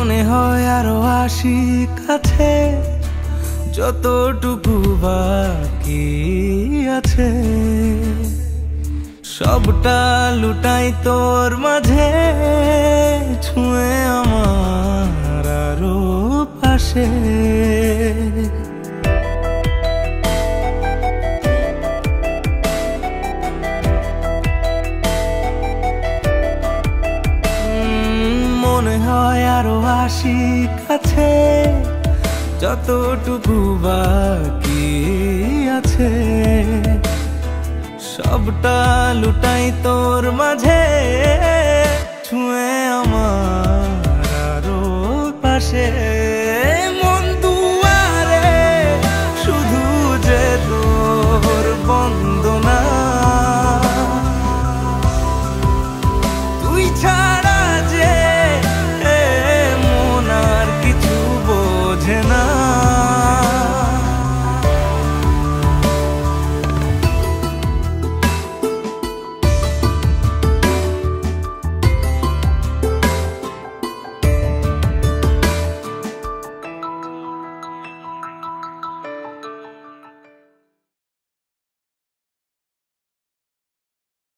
মনে হয় আরো আসি কাছে, যতটুকু বাকি আছে সবটা লুটাই তোর মাঝে, ছুঁয়ে আমার আরো পাশে। মনে হয় আরো আসি কাছে, যতটুকু বাকি আছে সবটা লুটাই তোর মাঝে, ছুঁয়ে আমার আরো পাশে।